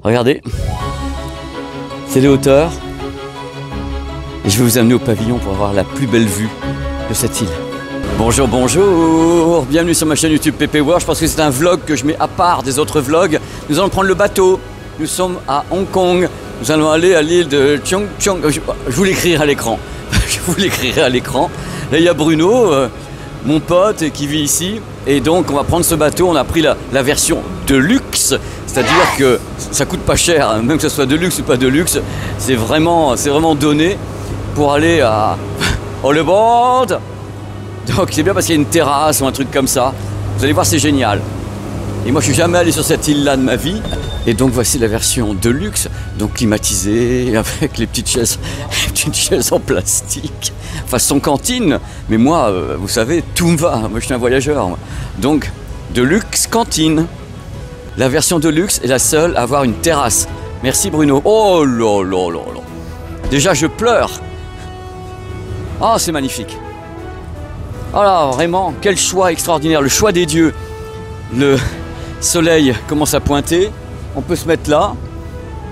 Regardez, c'est les hauteurs. Et je vais vous amener au pavillon pour avoir la plus belle vue de cette île. Bonjour, bonjour, bienvenue sur ma chaîne YouTube Pépé World. Je pense que c'est un vlog que je mets à part des autres vlogs. Nous allons prendre le bateau. Nous sommes à Hong Kong. Nous allons aller à l'île de Cheung Chang. Je vous l'écrirai à l'écran. Je vous l'écrirai à l'écran. Là, il y a Bruno, mon pote qui vit ici. Et donc, on va prendre ce bateau. On a pris la version de luxe. C'est-à-dire que ça coûte pas cher, même que ce soit de luxe ou pas de luxe. C'est vraiment donné pour aller à Hollywood. Donc c'est bien parce qu'il y a une terrasse ou un truc comme ça. Vous allez voir, c'est génial. Et moi je suis jamais allé sur cette île là de ma vie. Et donc voici la version de luxe, donc climatisée, avec les petites chaises en plastique, façon cantine. Mais moi, vous savez, tout me va, moi je suis un voyageur. Donc de luxe cantine. La version de luxe est la seule à avoir une terrasse. Merci Bruno. Oh là là là là. Déjà je pleure. Oh, c'est magnifique. Oh là, vraiment, quel choix extraordinaire, le choix des dieux. Le soleil commence à pointer, on peut se mettre là.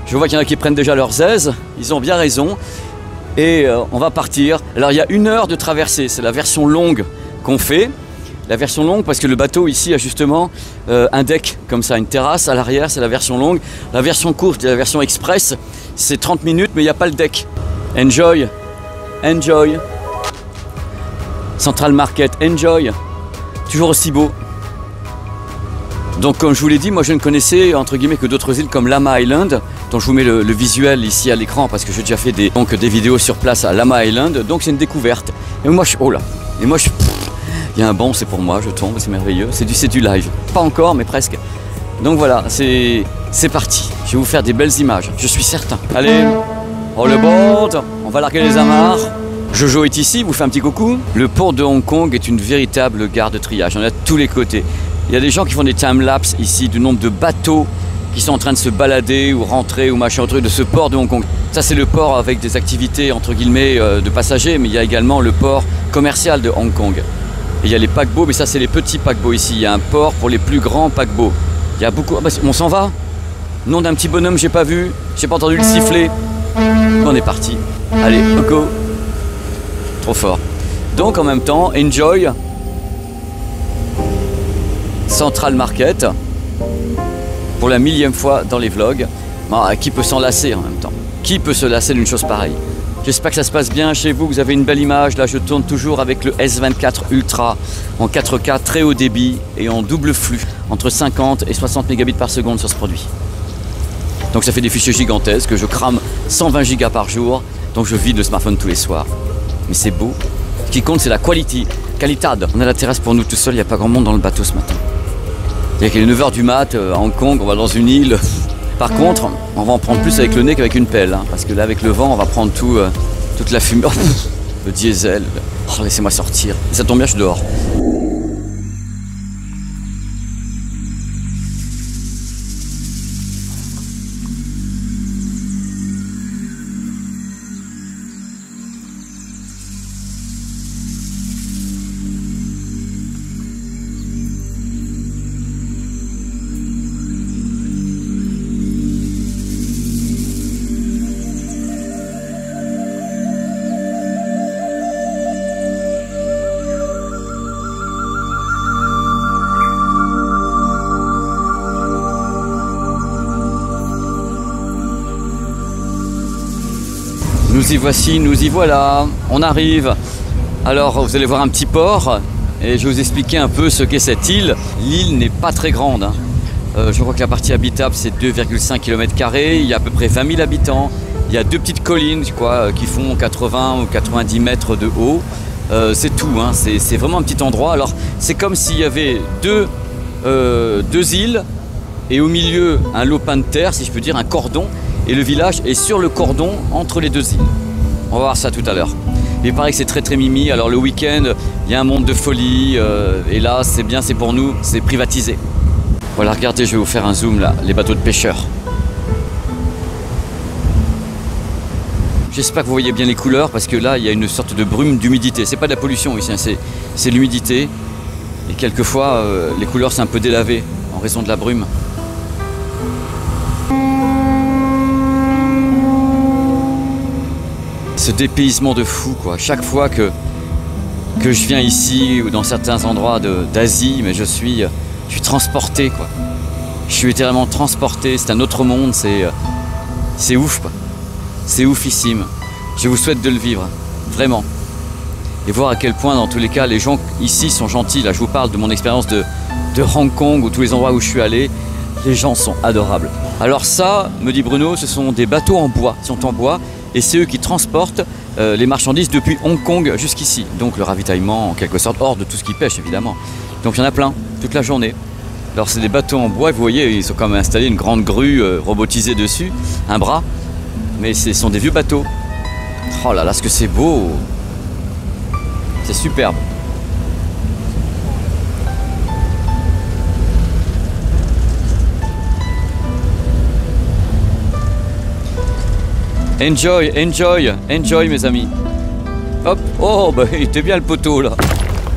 Je vois qu'il y en a qui prennent déjà leurs aises, ils ont bien raison. Et on va partir. Alors il y a 1 heure de traversée, c'est la version longue qu'on fait. La version longue parce que le bateau ici a justement un deck comme ça, une terrasse à l'arrière, c'est la version longue. La version courte, la version express, c'est 30 minutes mais il n'y a pas le deck. Enjoy, enjoy. Central Market, enjoy. Toujours aussi beau. Donc comme je vous l'ai dit, moi je ne connaissais entre guillemets que d'autres îles comme Lamma Island, dont je vous mets le visuel ici à l'écran parce que j'ai déjà fait des vidéos sur place à Lamma Island, donc c'est une découverte. Et moi je... Oh là. Et moi je... Il y a un banc, c'est pour moi, je tombe, c'est merveilleux. C'est du live. Pas encore, mais presque. Donc voilà, c'est parti. Je vais vous faire des belles images, je suis certain. Allez, all aboard, on va larguer les amarres. Jojo est ici, vous fait un petit coucou. Le port de Hong Kong est une véritable gare de triage, on est à tous les côtés. Il y a des gens qui font des time-lapse ici du nombre de bateaux qui sont en train de se balader ou rentrer ou machin truc de ce port de Hong Kong. Ça c'est le port avec des activités entre guillemets de passagers, mais il y a également le port commercial de Hong Kong. Et il y a les paquebots, mais ça c'est les petits paquebots ici. Il y a un port pour les plus grands paquebots. Il y a beaucoup... Ah bah, on s'en va. Nom d'un petit bonhomme, j'ai pas vu, j'ai pas entendu le sifflet. On est parti. Allez, go. Trop fort. Donc en même temps, enjoy Central Market pour la 1000e fois dans les vlogs. Bon, qui peut s'en lasser en même temps? Qui peut se lasser d'une chose pareille? J'espère que ça se passe bien chez vous, que vous avez une belle image. Là, je tourne toujours avec le S24 Ultra en 4K, très haut débit et en double flux, entre 50 et 60 mégabits par seconde sur ce produit. Donc ça fait des fichiers gigantesques, je crame 120 gigas par jour, donc je vide le smartphone tous les soirs. Mais c'est beau. Ce qui compte, c'est la qualité. Qualitad. On a la terrasse pour nous tout seuls, il n'y a pas grand monde dans le bateau ce matin. Il y a 9 h du mat à Hong Kong, on va dans une île. Par contre, on va en prendre plus avec le nez qu'avec une pelle. Hein, parce que là, avec le vent, on va prendre toute la fumée. Le diesel. Oh, laissez-moi sortir. Et ça tombe bien, je suis dehors. Nous y voici, nous y voilà, on arrive. Alors vous allez voir un petit port et je vais vous expliquer un peu ce qu'est cette île. L'île n'est pas très grande, hein. Je crois que la partie habitable c'est 2,5 km², il y a à peu près 20 000 habitants. Il y a 2 petites collines qui font 80 ou 90 mètres de haut. C'est tout, hein. C'est vraiment un petit endroit. Alors c'est comme s'il y avait deux îles et au milieu un lopin de terre, si je peux dire, un cordon. Et le village est sur le cordon entre les 2 îles. On va voir ça tout à l'heure. Il paraît que c'est très très mimi. Alors le week-end, il y a un monde de folie. Et là, c'est bien, c'est pour nous, c'est privatisé. Voilà, regardez, je vais vous faire un zoom là, les bateaux de pêcheurs. J'espère que vous voyez bien les couleurs parce que là, il y a une sorte de brume d'humidité. C'est pas de la pollution ici, hein, c'est l'humidité. Et quelquefois, les couleurs c'est un peu délavé en raison de la brume. ce dépaysement de fou, quoi. Chaque fois que je viens ici ou dans certains endroits d'Asie, mais je suis transporté, quoi. Je suis littéralement transporté, c'est un autre monde, c'est ouf, quoi. C'est oufissime. Je vous souhaite de le vivre, vraiment. Et voir à quel point, dans tous les cas, les gens ici sont gentils. Là, je vous parle de mon expérience de Hong Kong ou tous les endroits où je suis allé. Les gens sont adorables. Alors ça, me dit Bruno, ce sont des bateaux en bois, ils sont en bois, et c'est eux qui transportent les marchandises depuis Hong Kong jusqu'ici. Donc le ravitaillement, en quelque sorte, hors de tout ce qu'ils pêchent, évidemment. Donc il y en a plein, toute la journée. Alors c'est des bateaux en bois, vous voyez, ils ont quand même installé une grande grue robotisée dessus, un bras, mais ce sont des vieux bateaux. Oh là là, ce que c'est beau! C'est superbe. Enjoy, enjoy, enjoy mes amis. Hop, oh bah il était bien le poteau là.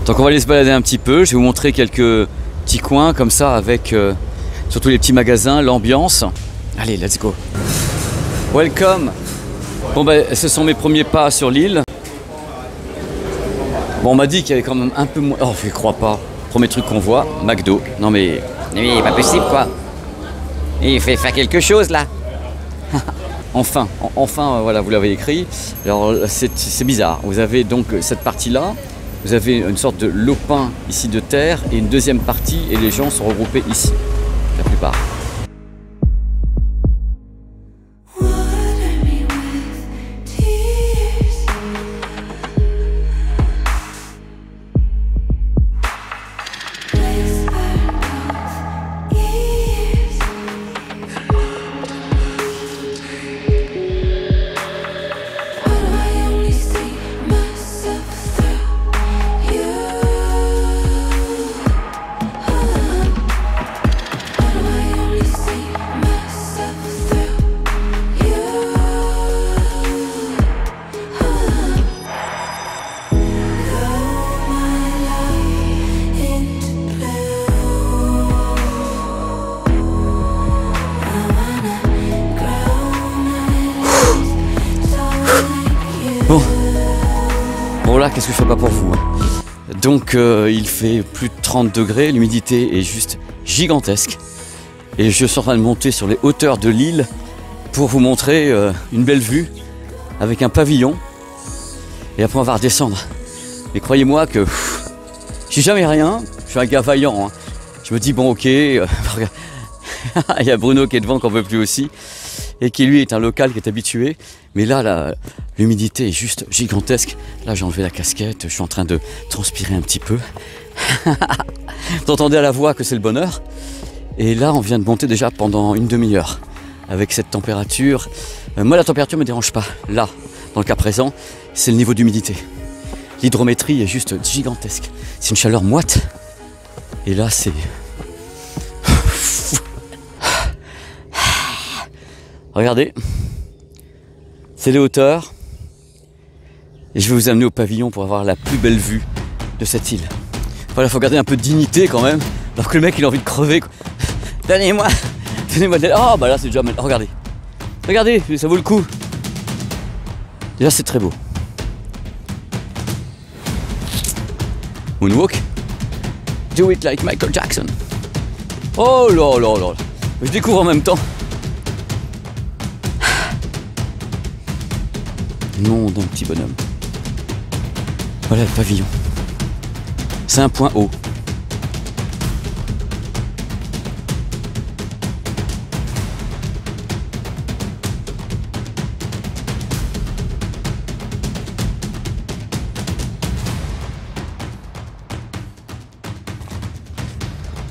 Donc on va aller se balader un petit peu, je vais vous montrer quelques petits coins comme ça avec surtout les petits magasins, l'ambiance. Allez, let's go. Welcome. Bon bah ce sont mes premiers pas sur l'île. Bon on m'a dit qu'il y avait quand même un peu moins... Oh je ne crois pas. Premier truc qu'on voit, McDo. Non mais pas possible quoi. Il fait faire quelque chose là. Enfin, voilà, vous l'avez écrit. Alors c'est bizarre. Vous avez donc cette partie-là, vous avez une sorte de lopin ici de terre et une deuxième partie et les gens sont regroupés ici, la plupart. Bon là, qu'est-ce que je fais pas pour vous hein. Donc il fait plus de 30 degrés, l'humidité est juste gigantesque. Et je suis en train de monter sur les hauteurs de l'île pour vous montrer une belle vue avec un pavillon. Et après on va redescendre. Mais croyez-moi que je suis jamais rien, je suis un gars vaillant. Hein. Je me dis bon ok, il y a Bruno qui est devant, qu'on veut plus aussi. Et qui lui est un local qui est habitué. Mais là, l'humidité est juste gigantesque. Là, j'ai enlevé la casquette, je suis en train de transpirer un petit peu. Vous entendez à la voix que c'est le bonheur. Et là, on vient de monter déjà pendant une demi-heure avec cette température. Moi, la température ne me dérange pas. Là, dans le cas présent, c'est le niveau d'humidité. L'hydrométrie est juste gigantesque. C'est une chaleur moite. Et là, c'est... Regardez, c'est les hauteurs et je vais vous amener au pavillon pour avoir la plus belle vue de cette île. Voilà, il faut garder un peu de dignité quand même, alors que le mec il a envie de crever. Donnez-moi de... Oh bah là c'est déjà... Regardez, regardez, ça vaut le coup. Déjà c'est très beau. Moonwalk. Do it like Michael Jackson. Oh là là là. Je découvre en même temps. Nom d'un petit bonhomme. Voilà le pavillon. C'est un point haut.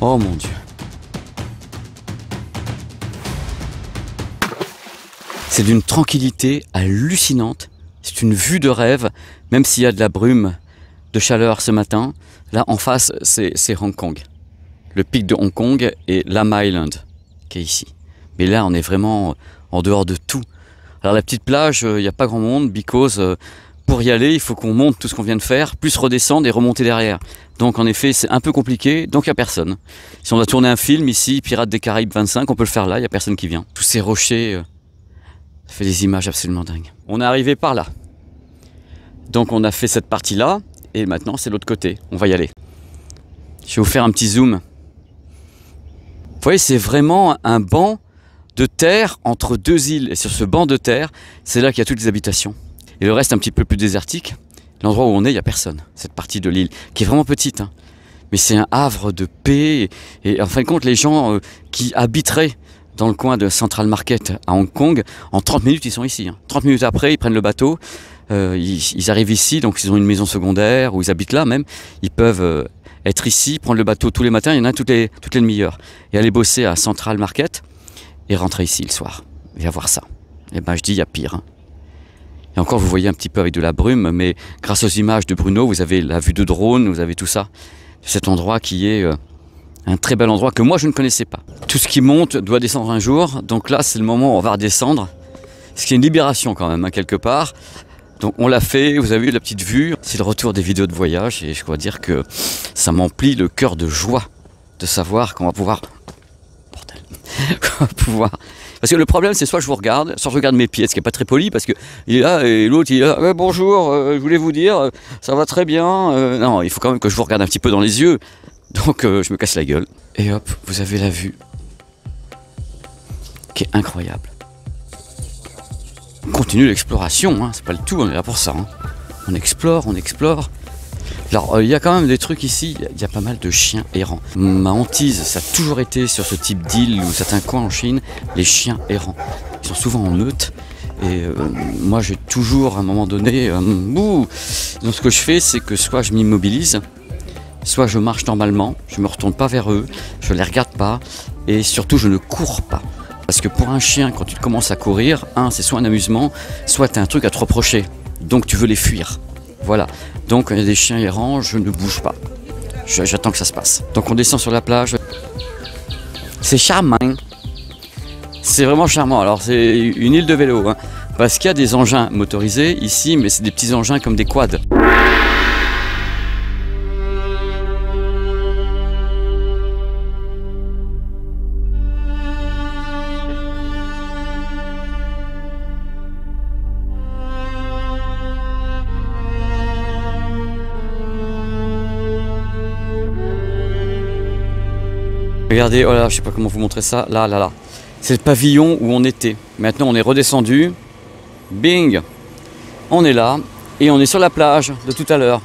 Oh mon Dieu. C'est d'une tranquillité hallucinante. C'est une vue de rêve, même s'il y a de la brume de chaleur ce matin. Là, en face, c'est Hong Kong. Le pic de Hong Kong et Lam Island, qui est ici. Mais là, on est vraiment en dehors de tout. Alors, la petite plage, il n'y a pas grand monde, because pour y aller, il faut qu'on monte tout ce qu'on vient de faire, plus redescendre et remonter derrière. Donc, en effet, c'est un peu compliqué, donc il n'y a personne. Si on doit tourner un film ici, Pirates des Caraïbes 25, on peut le faire là, il n'y a personne qui vient. Tous ces rochers... Ça fait des images absolument dingues. On est arrivé par là. Donc on a fait cette partie-là, et maintenant c'est l'autre côté. On va y aller. Je vais vous faire un petit zoom. Vous voyez, c'est vraiment un banc de terre entre deux îles. Et sur ce banc de terre, c'est là qu'il y a toutes les habitations. Et le reste un petit peu plus désertique. L'endroit où on est, il n'y a personne. Cette partie de l'île, qui est vraiment petite. Hein. Mais c'est un havre de paix. Et en fin de compte, les gens qui habiteraient dans le coin de Central Market à Hong Kong, en 30 minutes, ils sont ici. Hein. 30 minutes après, ils prennent le bateau. Ils arrivent ici, donc ils ont une maison secondaire, ou ils habitent là même. Ils peuvent être ici, prendre le bateau tous les matins. Il y en a toutes les demi-heures. Et aller bosser à Central Market et rentrer ici le soir. Et avoir ça. Et ben je dis, il y a pire. Hein. Et encore, vous voyez un petit peu avec de la brume, mais grâce aux images de Bruno, vous avez la vue de drone, vous avez tout ça. Cet endroit qui est un très bel endroit que moi je ne connaissais pas. Tout ce qui monte doit descendre un jour, donc là c'est le moment où on va redescendre. Ce qui est une libération quand même, hein, quelque part. Donc on l'a fait, vous avez vu la petite vue. C'est le retour des vidéos de voyage et je dois dire que ça m'emplit le cœur de joie de savoir qu'on va pouvoir... Bordel. Qu'on va pouvoir... Parce que le problème, c'est soit je vous regarde, soit je regarde mes pieds, ce qui n'est pas très poli, parce qu'il est là, et l'autre, il est là, bonjour, je voulais vous dire, ça va très bien. Non, il faut quand même que je vous regarde un petit peu dans les yeux. Donc, je me casse la gueule. Et hop, vous avez la vue, qui est incroyable. On continue l'exploration, hein, c'est pas le tout, on est là pour ça. Hein. On explore, on explore. Alors, il y a quand même des trucs ici, il y a pas mal de chiens errants. Ma hantise, ça a toujours été sur ce type d'île ou certains coins en Chine, les chiens errants. Ils sont souvent en meute. Et moi, j'ai toujours, à un moment donné, donc ce que je fais, c'est que soit je m'immobilise, soit je marche normalement, je ne me retourne pas vers eux, je ne les regarde pas, et surtout, je ne cours pas. Parce que pour un chien, quand tu commences à courir, c'est soit un amusement, soit tu as un truc à te reprocher. Donc, tu veux les fuir. Voilà. Donc, quand il y a des chiens errants, je ne bouge pas. J'attends que ça se passe. Donc, on descend sur la plage. C'est charmant. C'est vraiment charmant. Alors, c'est une île de vélo. Hein, parce qu'il y a des engins motorisés ici, mais c'est des petits engins comme des quads. Regardez, oh là, je sais pas comment vous montrer ça, là. C'est le pavillon où on était. Maintenant, on est redescendu. Bing! On est là et on est sur la plage de tout à l'heure.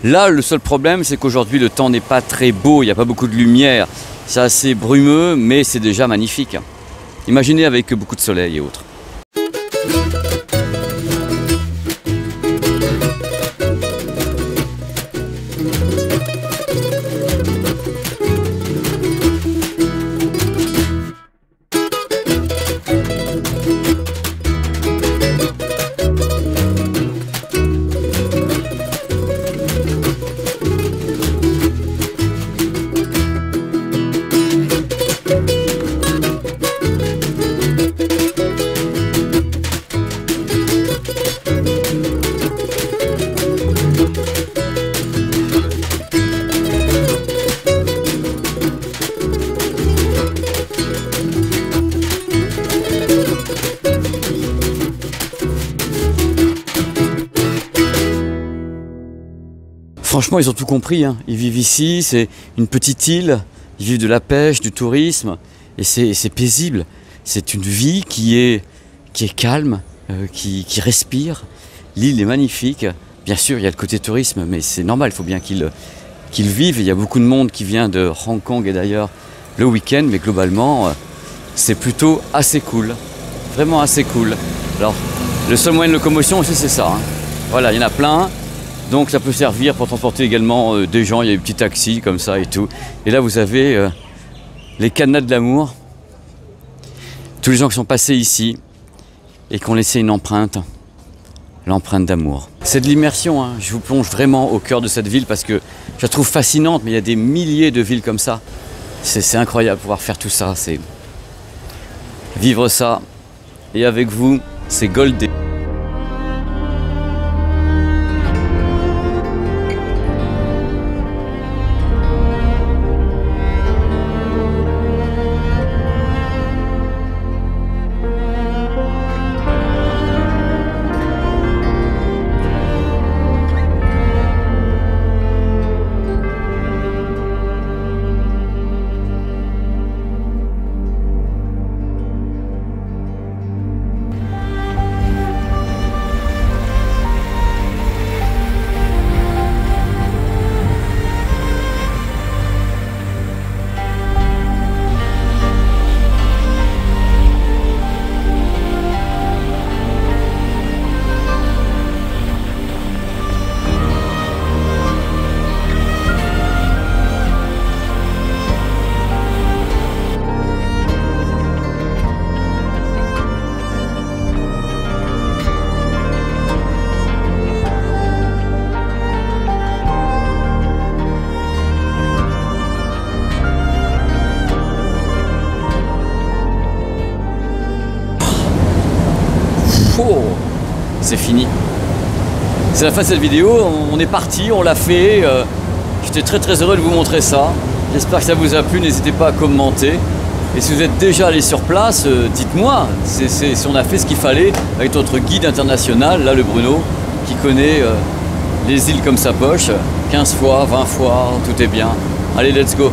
Là, le seul problème, c'est qu'aujourd'hui, le temps n'est pas très beau, il n'y a pas beaucoup de lumière. C'est assez brumeux, mais c'est déjà magnifique. Imaginez avec beaucoup de soleil et autres. Franchement, ils ont tout compris, hein. Ils vivent ici, c'est une petite île, ils vivent de la pêche, du tourisme, et c'est paisible. C'est une vie qui est calme, qui respire. L'île est magnifique. Bien sûr, il y a le côté tourisme, mais c'est normal, il faut bien qu'ils vivent. Il y a beaucoup de monde qui vient de Hong Kong et d'ailleurs le week-end, mais globalement, c'est plutôt assez cool. Vraiment assez cool. Alors, le seul moyen de locomotion aussi, c'est ça. Hein. Voilà, il y en a plein. Donc ça peut servir pour transporter également des gens, il y a des petits taxis comme ça et tout. Et là vous avez les cadenas de l'amour. Tous les gens qui sont passés ici et qui ont laissé une empreinte. L'empreinte d'amour. C'est de l'immersion, hein. Je vous plonge vraiment au cœur de cette ville parce que je la trouve fascinante, mais il y a des milliers de villes comme ça. C'est incroyable de pouvoir faire tout ça, c'est vivre ça. Et avec vous, c'est goldé. c'est fini. C'est la fin de cette vidéo, on est parti, on l'a fait. J'étais très heureux de vous montrer ça. J'espère que ça vous a plu, n'hésitez pas à commenter. Et si vous êtes déjà allé sur place, dites-moi si on a fait ce qu'il fallait avec notre guide international, là le Bruno, qui connaît les îles comme sa poche, 15 fois, 20 fois, tout est bien. Allez, let's go!